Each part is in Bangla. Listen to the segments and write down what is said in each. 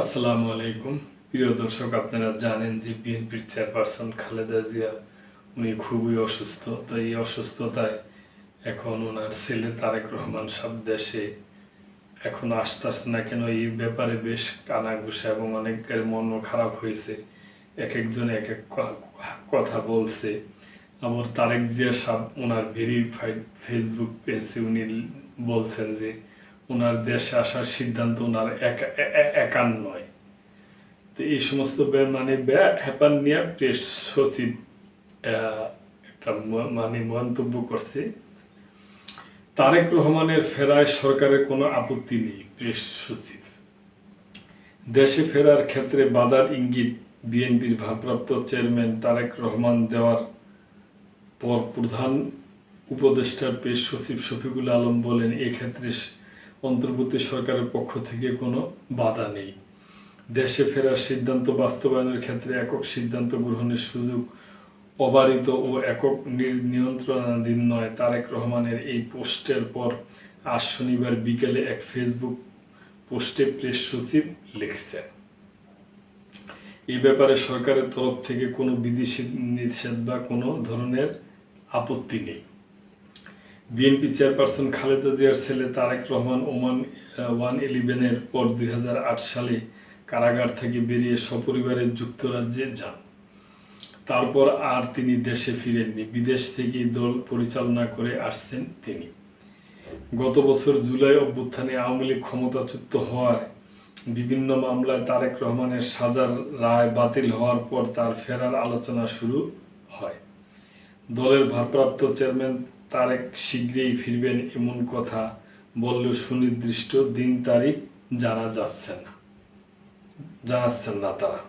আসসালামু আলাইকুম। প্রিয় দর্শক, আপনারা জানেন যে বিএনপির চেয়ারপারসন খালেদা জিয়া উনি খুবই অসুস্থ। তো এই অসুস্থতায় এখন ওনার ছেলে তারেক রহমান সব দেশে এখন আসতেছে না কেন, এই ব্যাপারে বেশ কানাঘুষা এবং অনেকের মনও খারাপ হয়েছে। এক একজন এক এক কথা বলছে। আবার তারেক জিয়া সাহেব ওনার ভেরিফাইড ফেসবুক পেজে উনি বলছেন যে ওনার দেশে আসার সিদ্ধান্ত ওনার একার নয়। তো এই সমস্ত হ্যাপান নিয়ে প্রেস সচিব একটা মন্তব্য করছে। তারেক রহমানের ফেরায় সরকারের কোনো আপত্তি নেই। প্রেস সচিব দেশে ফেরার ক্ষেত্রে বাধার ইঙ্গিত বিএনপির ভারপ্রাপ্ত চেয়ারম্যান তারেক রহমান দেওয়ার পর প্রধান উপদেষ্টা প্রেস সচিব শফিকুল আলম বলেন, এক্ষেত্রে অন্তর্বর্তী সরকারের পক্ষ থেকে কোনো বাধা নেই। দেশে ফেরার সিদ্ধান্ত বাস্তবায়নের ক্ষেত্রে একক সিদ্ধান্ত গ্রহণের সুযোগ অবারিত ও একক নিয়ন্ত্রণাধীন নয়। তারেক রহমানের এই পোস্টের পর আজ শনিবার বিকেলে এক ফেসবুক পোস্টে প্রেস সচিব লিখছেন, এই ব্যাপারে সরকারের তরফ থেকে কোনো বিদেশি নিষেধ বা কোনো ধরনের আপত্তি নেই। বিএনপি চেয়ারপারসন খালেদা জিয়ার ছেলে তারেক রহমান ওমান 111-এর পর 2008 সালে কারাগার থেকে বেরিয়ে সপরিবারে যুক্তরাজ্যে যান। তারপর আর তিনি দেশে ফিরেননি। বিদেশ থেকেই দল পরিচালনা করে আসছেন তিনি। গত বছর জুলাই অভ্যুত্থানে আওয়ামী লীগ ক্ষমতাচ্যুত হওয়ার বিভিন্ন মামলায় তারেক রহমানের সাজার রায় বাতিল হওয়ার পর তার ফেরার আলোচনা শুরু হয়। দলের ভারপ্রাপ্ত চেয়ারম্যান তারেক শীঘ্রই ফিরবেন এমন কথা বললেও সুনির্দিষ্ট দিন তারিখ জানাচ্ছেন না তারা।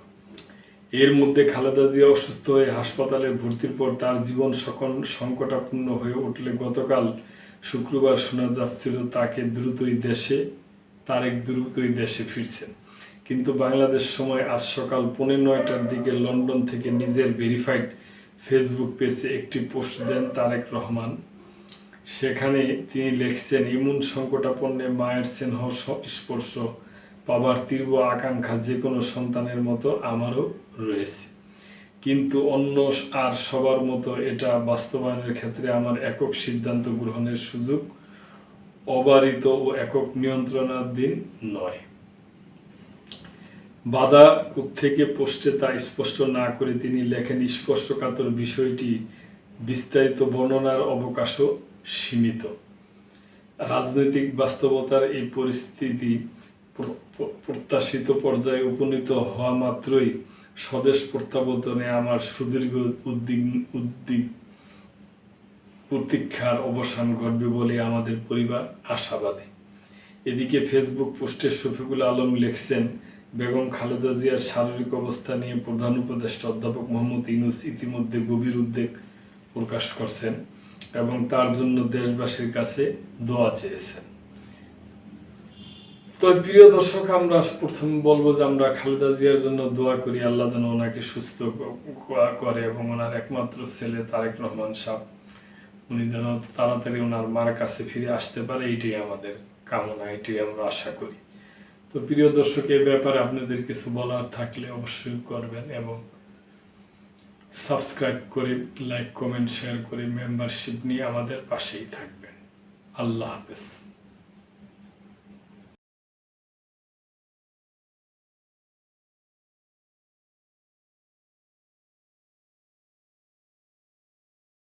এর মধ্যে খালেদা জিয়া অসুস্থ হয়ে হাসপাতালে ভর্তির পর তার জীবন সংকটাপন্ন হয়ে উঠলে গতকাল শুক্রবার শোনা যাচ্ছিল তারেক দ্রুতই দেশে ফিরছেন। কিন্তু বাংলাদেশ সময় আজ সকাল 9:15টার দিকে লন্ডন থেকে নিজের ভেরিফাইড ফেসবুক পেজে একটি পোস্ট দেন তারেক রহমান। সেখানে তিনি লিখছেন, ইমন সংকটাপন্নে মায়ের স্নেহ স্পর্শ পাবার তীব্র আকাঙ্ক্ষা যে কোনো সন্তানের মতো আমারও রয়েছে, কিন্তু অন্য আর সবার মতো এটা বাস্তবায়নের ক্ষেত্রে আমার একক সিদ্ধান্ত গ্রহণের সুযোগ অবারিত ও একক নিয়ন্ত্রণাধীন নয়। বাধা কোত্থেকে পোস্টে তা স্পষ্ট না করে তিনি লেখেন, স্পর্শকাতর বিষয়টি বিস্তারিত বর্ণনার অবকাশও সীমিত। রাজনৈতিক বাস্তবতার এই পরিস্থিতি প্রত্যাশিত পর্যায়ে উপনীত হওয়া মাত্রই স্বদেশ প্রত্যাবর্তনে আমার সুদীর্ঘ প্রতীক্ষার অবসান ঘটবে বলে আমাদের পরিবার আশাবাদী। এদিকে ফেসবুক পোস্টে শফিকুল আলম লিখছেন, বেগম খালেদা জিয়ার শারীরিক অবস্থা নিয়ে প্রধান উপদেষ্টা অধ্যাপক মোহাম্মদ ইউনূস ইতিমধ্যে গভীর উদ্বেগ প্রকাশ করছেন এবং তার জন্য দেশবাসীর কাছে দোয়া চেয়েছেন। তো প্রিয় দর্শক, আমরা প্রথম বলবো যে আমরা খালেদা জিয়ার জন্য দোয়া করি, আল্লাহ যেন ওনাকে সুস্থ করে এবং ওনার একমাত্র ছেলে তারেক রহমান সাহেব উনি যেন তাড়াতাড়ি ওনার মার কাছে ফিরে আসতে পারে, এইটাই আমাদের কামনা, এটাই আমরা আশা করি। তো প্রিয় দর্শক, এই ব্যাপারে আপনাদের কিছু বলার থাকলে অবশ্যই করবেন এবং সাবস্ক্রাইব করে লাইক কমেন্ট শেয়ার করে মেম্বারশিপ নিয়ে আমাদের পাশেই থাকবেন। আল্লাহ হাফেজ।